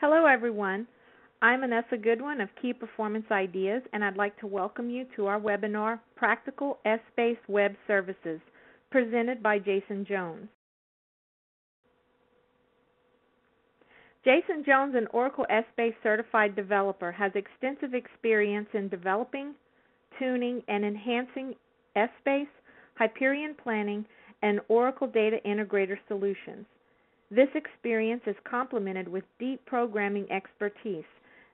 Hello, everyone. I'm Vanessa Goodwin of Key Performance Ideas, and I'd like to welcome you to our webinar, Practical Essbase Web Services, presented by Jason Jones. Jason Jones, an Oracle Essbase certified developer, has extensive experience in developing, tuning, and enhancing Essbase, Hyperion planning, and Oracle Data Integrator solutions. This experience is complemented with deep programming expertise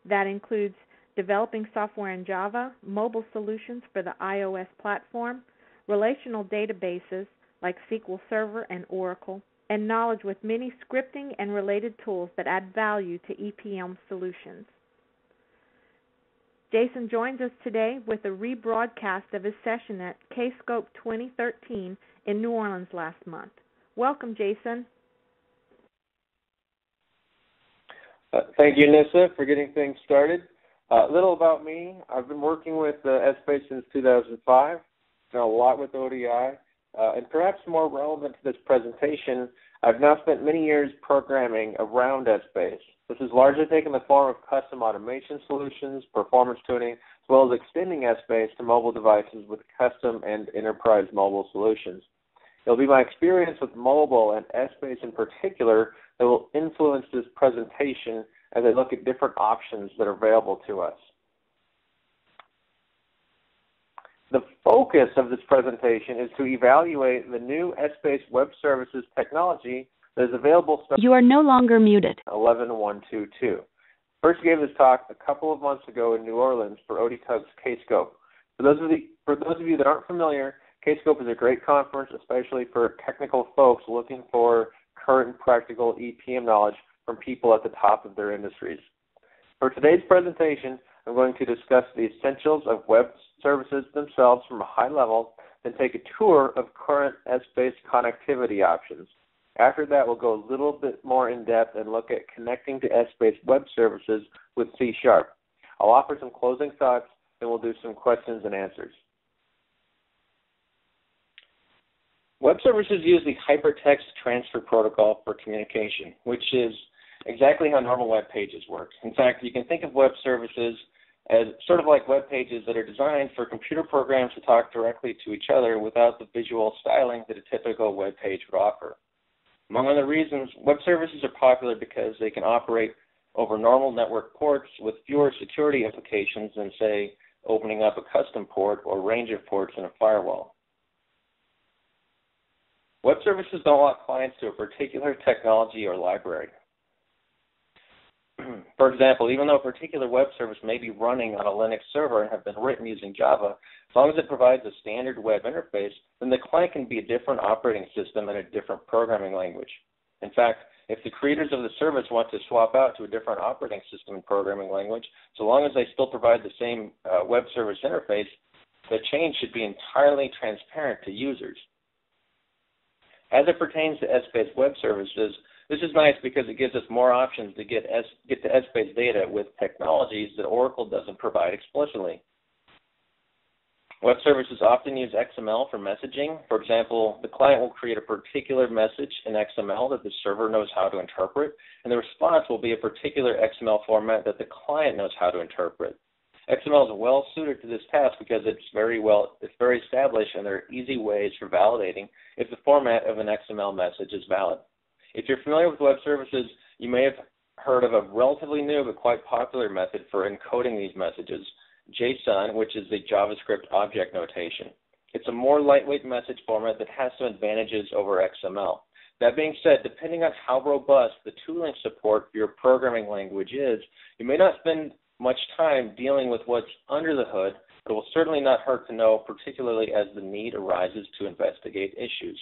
that includes developing software in Java, mobile solutions for the iOS platform, relational databases like SQL Server and Oracle, and knowledge with many scripting and related tools that add value to EPM solutions. Jason joins us today with a rebroadcast of his session at Kscope 2013 in New Orleans last month. Welcome, Jason. Thank you, Nissa, for getting things started. A little about me. I've been working with Essbase since 2005. Done a lot with ODI. And perhaps more relevant to this presentation, I've now spent many years programming around Essbase. This has largely taken the form of custom automation solutions, performance tuning, as well as extending Essbase to mobile devices with custom and enterprise mobile solutions. It'll be my experience with mobile and Essbase in particular that will influence this presentation as I look at different options that are available to us. The focus of this presentation is to evaluate the new Essbase Web Services technology that is available starting You are no longer muted. 11.122. First gave this talk a couple of months ago in New Orleans for ODTUG's Kscope. For those of you that aren't familiar, Kscope is a great conference, especially for technical folks looking for current and practical EPM knowledge from people at the top of their industries. For today's presentation, I'm going to discuss the essentials of web services themselves from a high level, then take a tour of current Essbase connectivity options. After that, we'll go a little bit more in depth and look at connecting to Essbase web services with C#. I'll offer some closing thoughts, and we'll do some questions and answers. Web services use the hypertext transfer protocol for communication, which is exactly how normal web pages work. In fact, you can think of web services as sort of like web pages that are designed for computer programs to talk directly to each other without the visual styling that a typical web page would offer. Among other reasons, web services are popular because they can operate over normal network ports with fewer security implications than, say, opening up a custom port or range of ports in a firewall. Web services don't lock clients to a particular technology or library. For example, even though a particular web service may be running on a Linux server and have been written using Java, as long as it provides a standard web interface, then the client can be a different operating system and a different programming language. In fact, if the creators of the service want to swap out to a different operating system and programming language, so long as they still provide the same web service interface, the change should be entirely transparent to users. As it pertains to Essbase web services, this is nice because it gives us more options to get to Essbase data with technologies that Oracle doesn't provide explicitly. Web services often use XML for messaging. For example, the client will create a particular message in XML that the server knows how to interpret, and the response will be a particular XML format that the client knows how to interpret. XML is well suited to this task because it's very established, and there are easy ways for validating if the format of an XML message is valid. If you're familiar with web services, you may have heard of a relatively new but quite popular method for encoding these messages, JSON, which is the JavaScript object notation. It's a more lightweight message format that has some advantages over XML. That being said, depending on how robust the tooling support for your programming language is, you may not spend much time dealing with what's under the hood, but it will certainly not hurt to know, particularly as the need arises to investigate issues.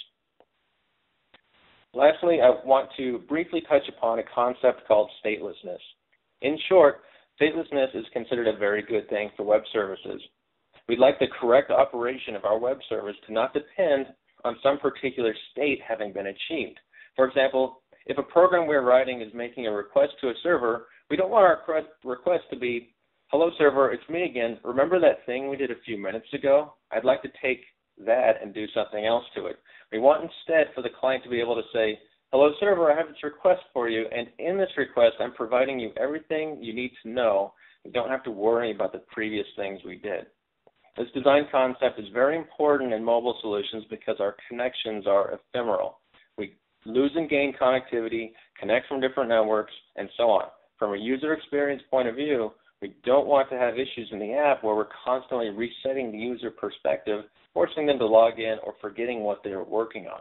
Lastly, I want to briefly touch upon a concept called statelessness. In short, statelessness is considered a very good thing for web services. We'd like the correct operation of our web service to not depend on some particular state having been achieved. For example, if a program we're writing is making a request to a server, we don't want our request to be, "Hello server, it's me again. Remember that thing we did a few minutes ago? I'd like to take that and do something else to it." We want instead for the client to be able to say, Hello server, I have this request for you, and in this request I'm providing you everything you need to know. You don't have to worry about the previous things we did. This design concept is very important in mobile solutions because our connections are ephemeral. We lose and gain connectivity, connect from different networks, and so on. From a user experience point of view, we don't want to have issues in the app where we're constantly resetting the user perspective, forcing them to log in or forgetting what they're working on.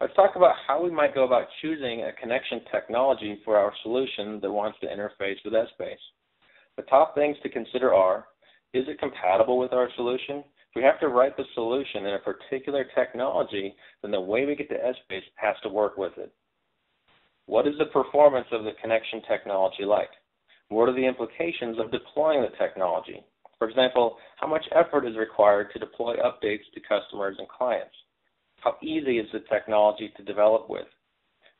Let's talk about how we might go about choosing a connection technology for our solution that wants to interface with Essbase. The top things to consider are, is it compatible with our solution? If we have to write the solution in a particular technology, then the way we get to Essbase has to work with it. What is the performance of the connection technology like? What are the implications of deploying the technology? For example, how much effort is required to deploy updates to customers and clients? How easy is the technology to develop with?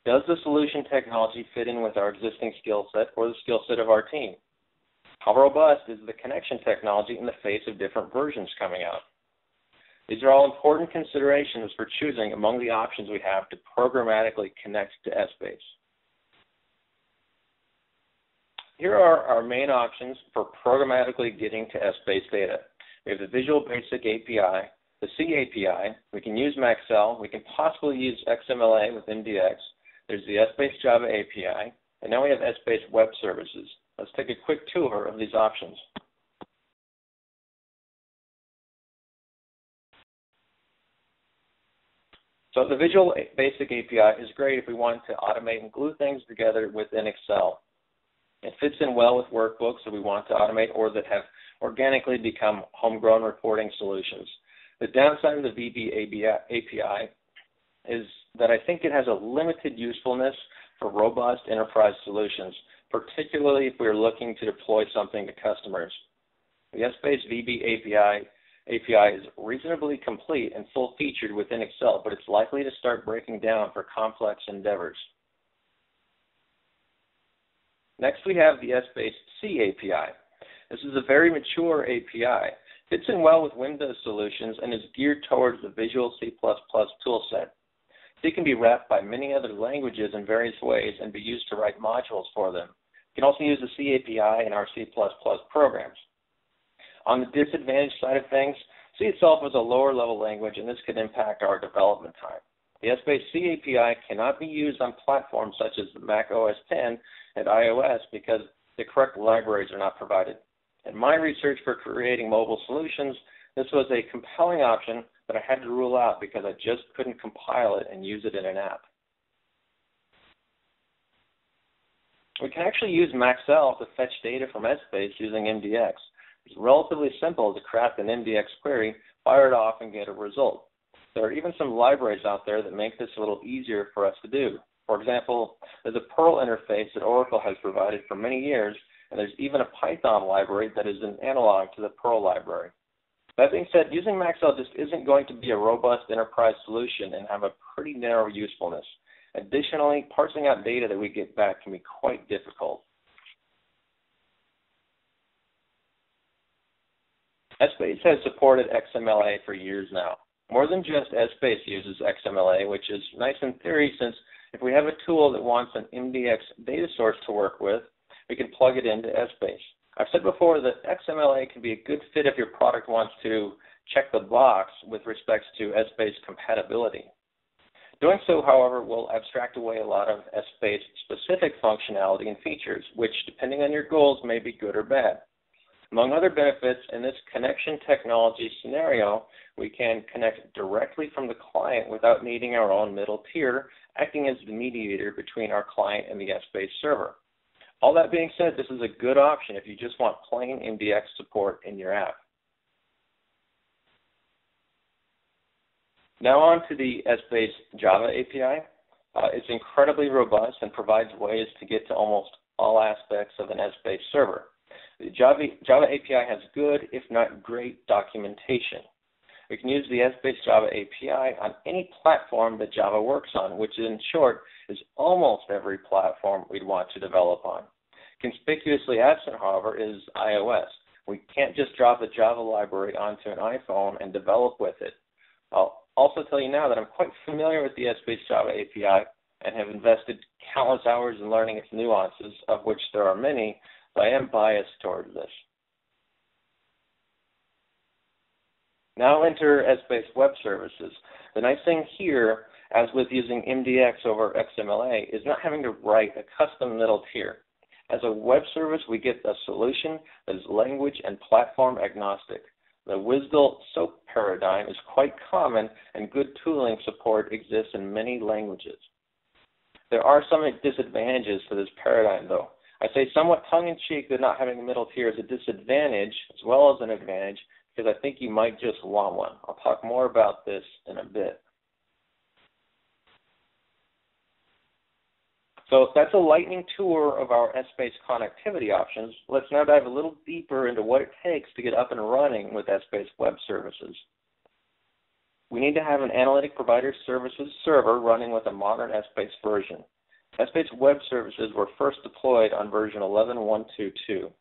Does the solution technology fit in with our existing skill set or the skill set of our team? How robust is the connection technology in the face of different versions coming out? These are all important considerations for choosing among the options we have to programmatically connect to Essbase. Here are our main options for programmatically getting to Essbase data. We have the Visual Basic API, the CAPI, we can use Maxell, we can possibly use XMLA with MDX, there's the Essbase Java API, and now we have Essbase Web Services. Let's take a quick tour of these options. So the Visual Basic API is great if we want to automate and glue things together within Excel. It fits in well with workbooks that we want to automate or that have organically become homegrown reporting solutions. The downside of the VB API is that I think it has a limited usefulness for robust enterprise solutions, particularly if we're looking to deploy something to customers. The Essbase VB API is reasonably complete and full-featured within Excel, but it's likely to start breaking down for complex endeavors. Next, we have the Essbase CAPI. This is a very mature API. Fits in well with Windows solutions and is geared towards the Visual C++ toolset. C can be wrapped by many other languages in various ways and be used to write modules for them. You can also use the CAPI in our C++ programs. On the disadvantage side of things, C itself is a lower level language and this could impact our development time. The Essbase CAPI cannot be used on platforms such as the Mac OS X and iOS because the correct libraries are not provided. In my research for creating mobile solutions, this was a compelling option that I had to rule out because I just couldn't compile it and use it in an app. We can actually use Maxell to fetch data from Essbase using MDX. It's relatively simple to craft an MDX query, fire it off, and get a result. There are even some libraries out there that make this a little easier for us to do. For example, there's a Perl interface that Oracle has provided for many years, and there's even a Python library that is an analog to the Perl library. That being said, using Maxell just isn't going to be a robust enterprise solution and have a pretty narrow usefulness. Additionally, parsing out data that we get back can be quite difficult. Essbase has supported XMLA for years now. More than just Essbase uses XMLA, which is nice in theory since if we have a tool that wants an MDX data source to work with, we can plug it into Essbase. I've said before that XMLA can be a good fit if your product wants to check the box with respect to Essbase compatibility. Doing so, however, will abstract away a lot of Essbase-specific functionality and features, which, depending on your goals, may be good or bad. Among other benefits, in this connection technology scenario, we can connect directly from the client without needing our own middle tier, acting as the mediator between our client and the Essbase server. All that being said, this is a good option if you just want plain MDX support in your app. Now on to the Essbase Java API. It's incredibly robust and provides ways to get to almost all aspects of an Essbase server. The Java API has good, if not great, documentation. We can use the Essbase Java API on any platform that Java works on, which in short is almost every platform we'd want to develop on. Conspicuously absent, however, is iOS. We can't just drop a Java library onto an iPhone and develop with it. also tell you now that I'm quite familiar with the Essbase Java API and have invested countless hours in learning its nuances, of which there are many, but I am biased towards this. Now enter Essbase Web Services. The nice thing here, as with using MDX over XMLA, is not having to write a custom middle tier. As a web service, we get a solution that is language and platform agnostic. The WSDL SOAP paradigm is quite common, and good tooling support exists in many languages. There are some disadvantages to this paradigm, though. I say somewhat tongue-in-cheek that not having a middle tier is a disadvantage as well as an advantage, because I think you might just want one. I'll talk more about this in a bit. So that's a lightning tour of our Essbase connectivity options. Let's now dive a little deeper into what it takes to get up and running with Essbase Web Services. We need to have an analytic provider services server running with a modern Essbase version. Essbase Web Services were first deployed on version 11.122.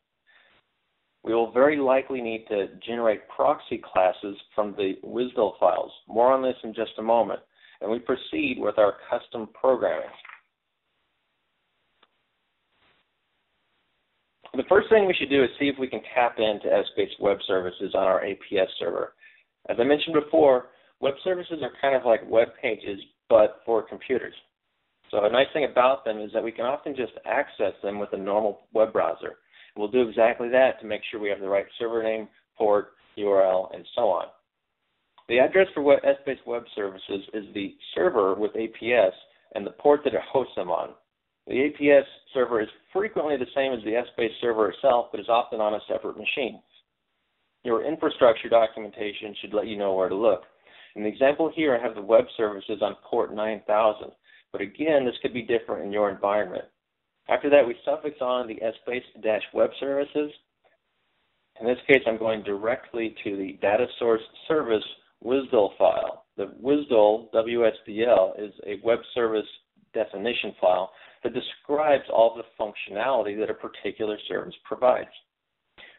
We will very likely need to generate proxy classes from the WSDL files. More on this in just a moment. And we proceed with our custom programming. The first thing we should do is see if we can tap into Essbase Web Services on our APS server. As I mentioned before, web services are kind of like web pages, but for computers. So a nice thing about them is that we can often just access them with a normal web browser. We'll do exactly that to make sure we have the right server name, port, URL, and so on. The address for Essbase Web Services is the server with APS and the port that it hosts them on. The APS server is frequently the same as the Essbase server itself, but is often on a separate machine. Your infrastructure documentation should let you know where to look. In the example here, I have the web services on port 9000, but again, this could be different in your environment. After that, we suffix on the Essbase-Web Services. In this case, I'm going directly to the Datasource service WSDL file. The WSDL, WSDL, is a web service definition file that describes all the functionality that a particular service provides.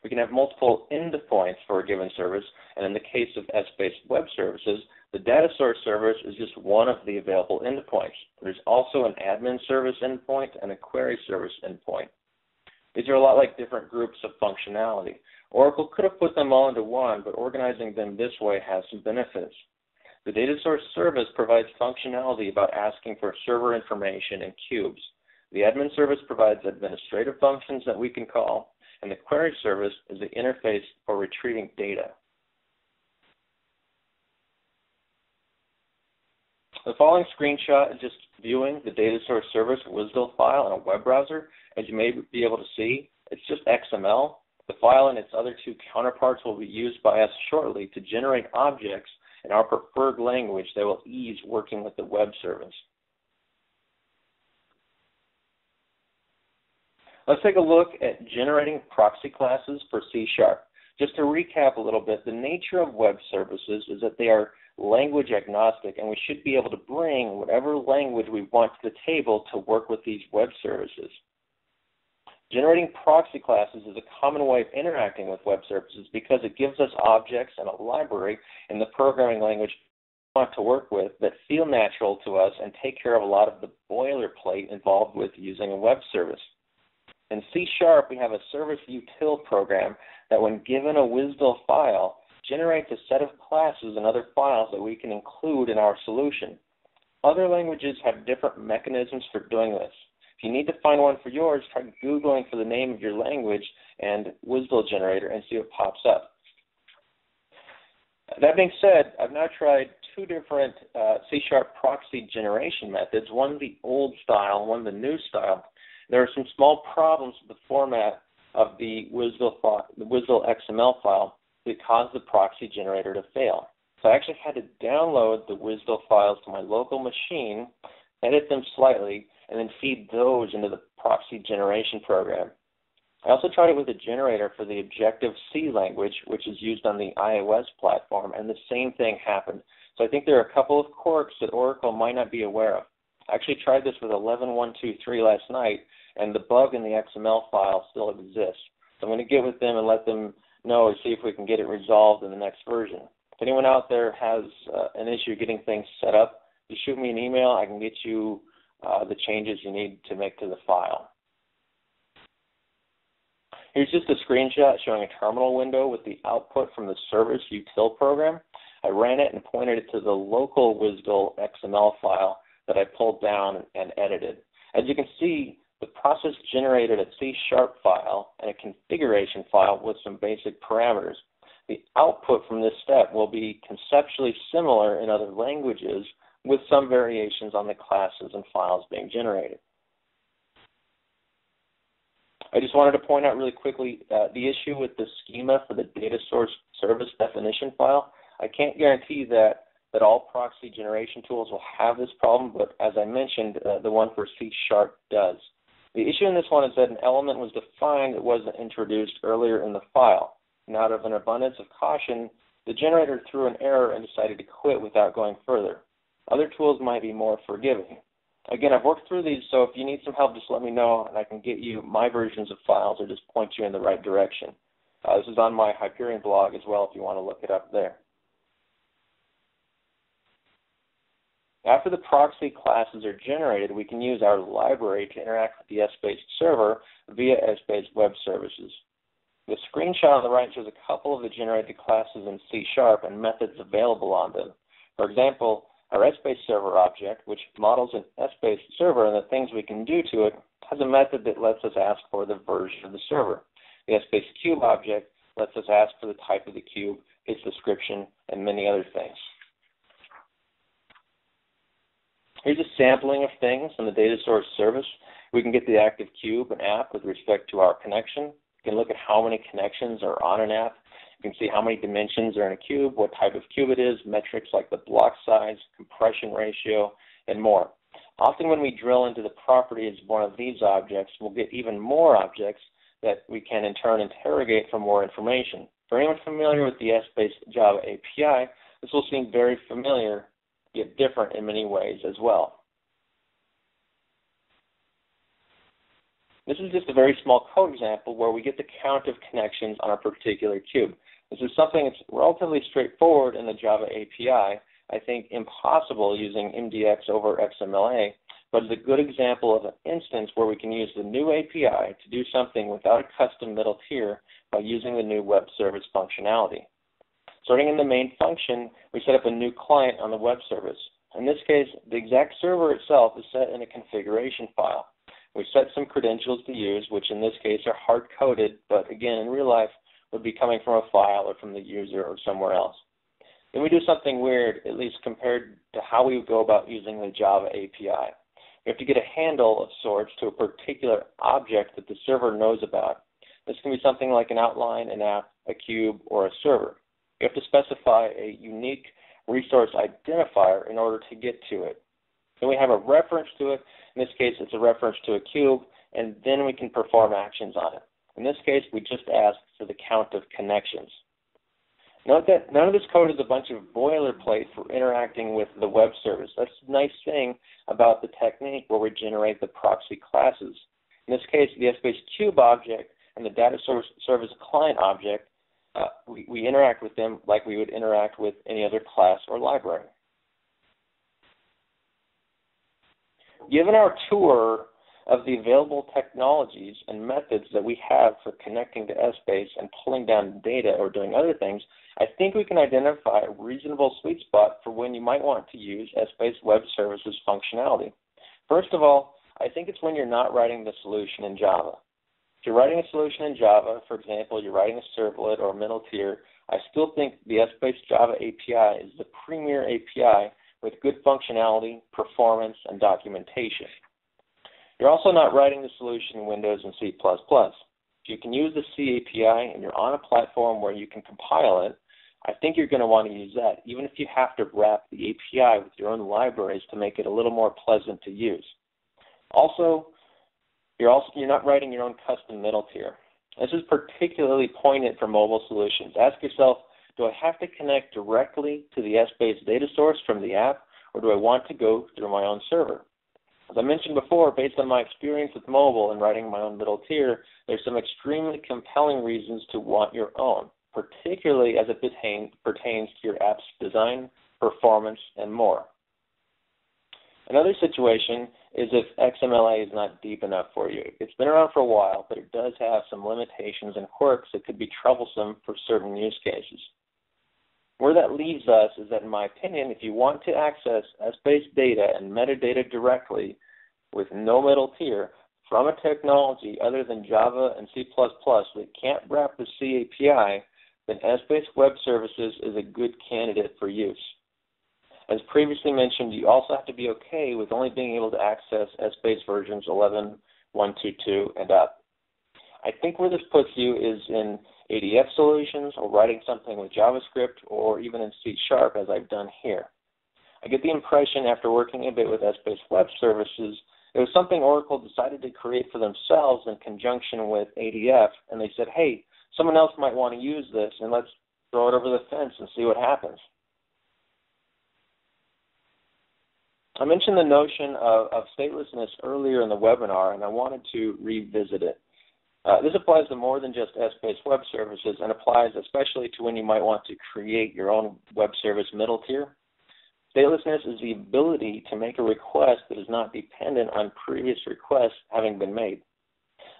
We can have multiple endpoints for a given service, and in the case of Essbase Web Services, the Datasource service is just one of the available endpoints. There's also an admin service endpoint and a query service endpoint. These are a lot like different groups of functionality. Oracle could have put them all into one, but organizing them this way has some benefits. The Datasource service provides functionality about asking for server information in cubes. The admin service provides administrative functions that we can call, and the query service is the interface for retrieving data. The following screenshot is just viewing the Datasource service WSDL file in a web browser. As you may be able to see, it's just XML. The file and its other two counterparts will be used by us shortly to generate objects in our preferred language that will ease working with the web service. Let's take a look at generating proxy classes for C#. Just to recap a little bit, the nature of web services is that they are language agnostic, and we should be able to bring whatever language we want to the table to work with these web services. Generating proxy classes is a common way of interacting with web services because it gives us objects and a library in the programming language we want to work with that feel natural to us and take care of a lot of the boilerplate involved with using a web service. In C#, we have a service util program that, when given a WSDL file, generates a set of classes and other files that we can include in our solution. Other languages have different mechanisms for doing this. If you need to find one for yours, try Googling for the name of your language and WSDL generator and see what pops up. That being said, I've now tried two different C# proxy generation methods, one the old style, one the new style. There are some small problems with the format of the WSDL XML file that caused the proxy generator to fail. So I actually had to download the WSDL files to my local machine, edit them slightly, and then feed those into the proxy generation program. I also tried it with a generator for the Objective-C language, which is used on the iOS platform, and the same thing happened. So I think there are a couple of quirks that Oracle might not be aware of. I actually tried this with 11.123 last night, and the bug in the XML file still exists. So I'm going to get with them and let them know and see if we can get it resolved in the next version. If anyone out there has an issue getting things set up, just shoot me an email. I can get you the changes you need to make to the file. Here's just a screenshot showing a terminal window with the output from the service util program. I ran it and pointed it to the local WSDL XML file that I pulled down and edited. As you can see, the process generated a C# file and a configuration file with some basic parameters. The output from this step will be conceptually similar in other languages with some variations on the classes and files being generated. I just wanted to point out really quickly the issue with the schema for the Datasource service definition file. I can't guarantee that all proxy generation tools will have this problem, but as I mentioned, the one for C# does. The issue in this one is that an element was defined that wasn't introduced earlier in the file. And out of an abundance of caution, the generator threw an error and decided to quit without going further. Other tools might be more forgiving. Again, I've worked through these, so if you need some help, just let me know, and I can get you my versions of files or just point you in the right direction. This is on my Hyperion blog as well if you want to look it up there. After the proxy classes are generated, we can use our library to interact with the Essbase server via Essbase Web Services. The screenshot on the right shows a couple of the generated classes in C# and methods available on them. For example, our Essbase server object, which models an Essbase server and the things we can do to it, has a method that lets us ask for the version of the server. The Essbase cube object lets us ask for the type of the cube, its description, and many other things. Here's a sampling of things in the Datasource service. We can get the active cube and app with respect to our connection. We can look at how many connections are on an app. You can see how many dimensions are in a cube, what type of cube it is, metrics like the block size, compression ratio, and more. Often when we drill into the properties of one of these objects, we'll get even more objects that we can in turn interrogate for more information. For anyone familiar with the Essbase Java API, this will seem very familiar, yet different in many ways as well. This is just a very small code example where we get the count of connections on a particular cube. This is something that's relatively straightforward in the Java API, I think impossible using MDX over XMLA, but it's a good example of an instance where we can use the new API to do something without a custom middle tier by using the new web service functionality. Starting in the main function, we set up a new client on the web service. In this case, the exact server itself is set in a configuration file. We set some credentials to use, which in this case are hard-coded, but again, in real life, would be coming from a file or from the user or somewhere else. Then we do something weird, at least compared to how we would go about using the Java API. We have to get a handle of sorts to a particular object that the server knows about. This can be something like an outline, an app, a cube, or a server. You have to specify a unique resource identifier in order to get to it. Then we have a reference to it. In this case, it's a reference to a cube, and then we can perform actions on it. In this case, we just ask for the count of connections. Note that none of this code is a bunch of boilerplate for interacting with the web service. That's the nice thing about the technique where we generate the proxy classes. In this case, the Essbase cube object and the Datasource service client object, we interact with them like we would interact with any other class or library. Given our tour of the available technologies and methods that we have for connecting to Essbase and pulling down data or doing other things, I think we can identify a reasonable sweet spot for when you might want to use Essbase Web Services functionality. First of all, I think it's when you're not writing the solution in Java. If you're writing a solution in Java, for example, you're writing a servlet or a middle tier, I still think the Essbase Java API is the premier API with good functionality, performance, and documentation. You're also not writing the solution in Windows and C++. If you can use the C API and you're on a platform where you can compile it, I think you're going to want to use that, even if you have to wrap the API with your own libraries to make it a little more pleasant to use. Also, you're not writing your own custom middle tier. This is particularly poignant for mobile solutions. Ask yourself, do I have to connect directly to the Essbase data source from the app, or do I want to go through my own server? As I mentioned before, based on my experience with mobile and writing my own middle tier, there's some extremely compelling reasons to want your own. particularly as it pertains to your app's design, performance, and more. Another situation is if XMLA is not deep enough for you. It's been around for a while, but it does have some limitations and quirks that could be troublesome for certain use cases. Where that leaves us is that, in my opinion, if you want to access Essbase data and metadata directly with no middle tier from a technology other than Java and C++ that can't wrap the CAPI, then Essbase Web Services is a good candidate for use. As previously mentioned, you also have to be okay with only being able to access Essbase versions 11.122 and up. I think where this puts you is in ADF solutions or writing something with JavaScript or even in C# as I've done here. I get the impression after working a bit with Essbase Web Services, it was something Oracle decided to create for themselves in conjunction with ADF, and they said, hey, someone else might want to use this, and let's throw it over the fence and see what happens. I mentioned the notion of statelessness earlier in the webinar, and I wanted to revisit it. This applies to more than just Essbase Web Services and applies especially to when you might want to create your own web service middle tier. Statelessness is the ability to make a request that is not dependent on previous requests having been made.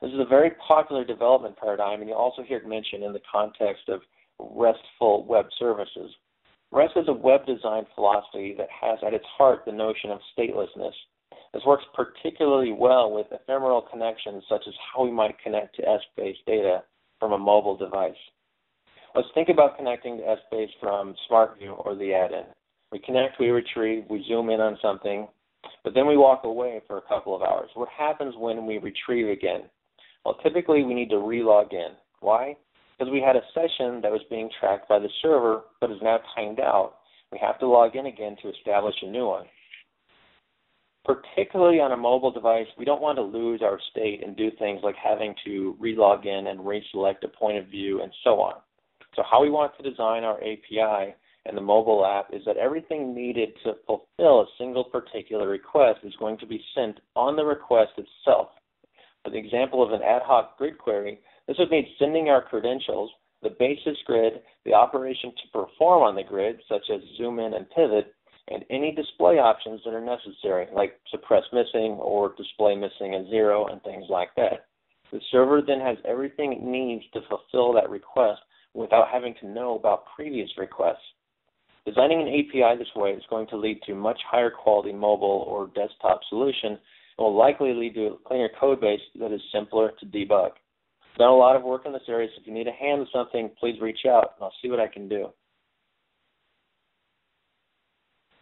This is a very popular development paradigm, and you also hear it mentioned in the context of RESTful web services. REST is a web design philosophy that has at its heart the notion of statelessness. This works particularly well with ephemeral connections, such as how we might connect to Essbase data from a mobile device. Let's think about connecting to Essbase from SmartView or the add-in. We connect, we retrieve, we zoom in on something, but then we walk away for a couple of hours. What happens when we retrieve again? Well, typically we need to re-log in. Why? Because we had a session that was being tracked by the server but is now timed out. We have to log in again to establish a new one. Particularly on a mobile device, we don't want to lose our state and do things like having to re-log in and reselect a point of view and so on. So how we want to design our API and the mobile app is that everything needed to fulfill a single particular request is going to be sent on the request itself. For the example of an ad hoc grid query, this would mean sending our credentials, the basis grid, the operation to perform on the grid, such as zoom in and pivot, and any display options that are necessary, like suppress missing or display missing and 0 and things like that. The server then has everything it needs to fulfill that request without having to know about previous requests. Designing an API this way is going to lead to much higher quality mobile or desktop solution and will likely lead to a cleaner code base that is simpler to debug. I've done a lot of work in this area, so if you need a hand with something, please reach out and I'll see what I can do.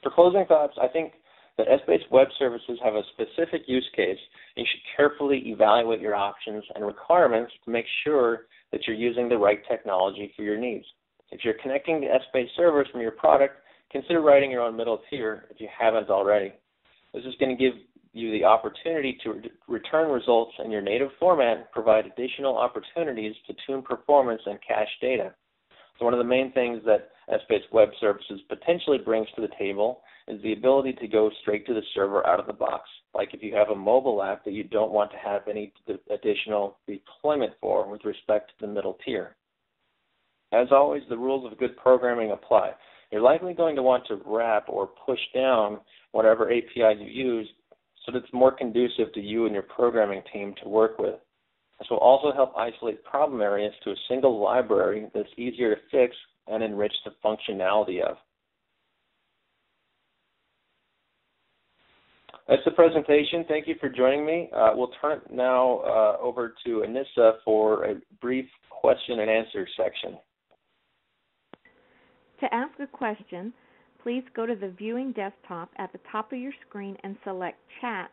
For closing thoughts, I think that Essbase Web Services have a specific use case, and you should carefully evaluate your options and requirements to make sure that you're using the right technology for your needs. If you're connecting to Essbase servers from your product, consider writing your own middle tier if you haven't already. This is going to give you the opportunity to return results in your native format and provide additional opportunities to tune performance and cache data. So one of the main things that Essbase Web Services potentially brings to the table is the ability to go straight to the server out of the box, like if you have a mobile app that you don't want to have any additional deployment for with respect to the middle tier. As always, the rules of good programming apply. You're likely going to want to wrap or push down whatever API you use so that it's more conducive to you and your programming team to work with. This will also help isolate problem areas to a single library that's easier to fix and enrich the functionality of. That's the presentation. Thank you for joining me. We'll turn it now over to Anissa for a brief question and answer section. To ask a question, please go to the viewing desktop at the top of your screen and select Chat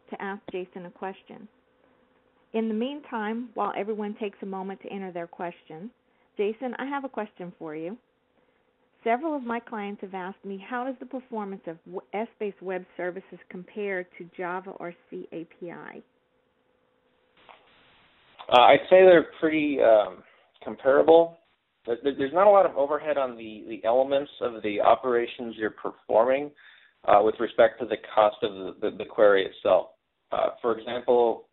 to ask Jason a question. In the meantime, while everyone takes a moment to enter their question, Jason, I have a question for you. Several of my clients have asked me, how does the performance of Essbase Web Services compare to Java or C API? I'd say they're pretty comparable. There's not a lot of overhead on the elements of the operations you're performing with respect to the cost of the query itself. For example,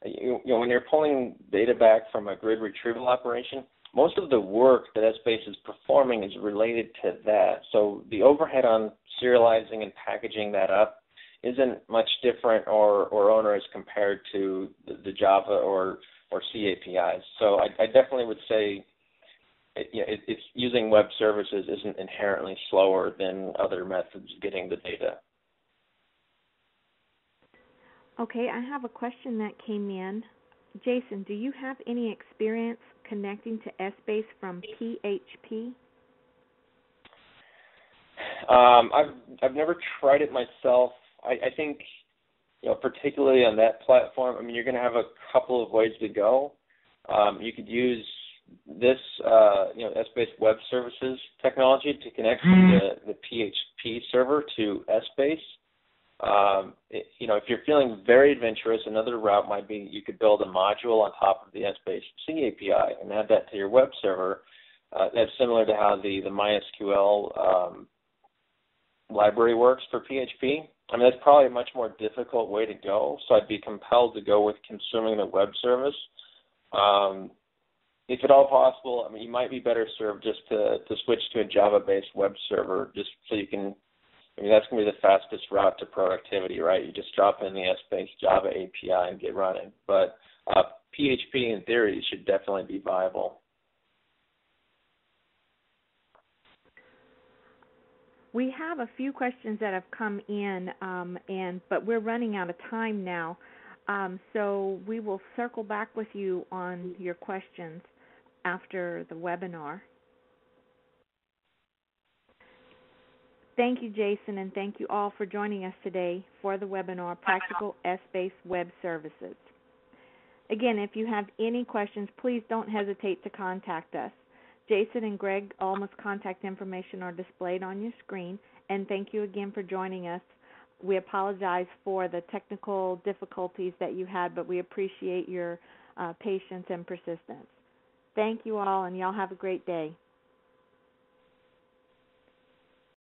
when you're pulling data back from a grid retrieval operation, most of the work that Essbase is performing is related to that. So the overhead on serializing and packaging that up isn't much different or onerous compared to the Java or C APIs. So I definitely would say it's using web services isn't inherently slower than other methods of getting the data. Okay, I have a question that came in. Jason, do you have any experience connecting to Essbase from PHP? I've never tried it myself. I think, particularly on that platform, you're going to have a couple of ways to go. You could use this, Essbase Web Services technology to connect the PHP server to Essbase. If you're feeling very adventurous, another route might be you could build a module on top of the Essbase C API and add that to your web server. That's similar to how the MySQL library works for PHP. That's probably a much more difficult way to go, so I'd be compelled to go with consuming the web service. If at all possible, you might be better served just to switch to a Java-based web server, just so you can. That's going to be the fastest route to productivity, right? You just drop in the Essbase Java API and get running. But PHP, in theory, should definitely be viable. We have a few questions that have come in, but we're running out of time now. So we will circle back with you on your questions after the webinar. Thank you, Jason, and thank you all for joining us today for the webinar, Practical Essbase Web Services. Again, if you have any questions, please don't hesitate to contact us. Jason and Greg Alma's contact information are displayed on your screen, and thank you again for joining us. We apologize for the technical difficulties that you had, but we appreciate your patience and persistence. Thank you all, and y'all have a great day.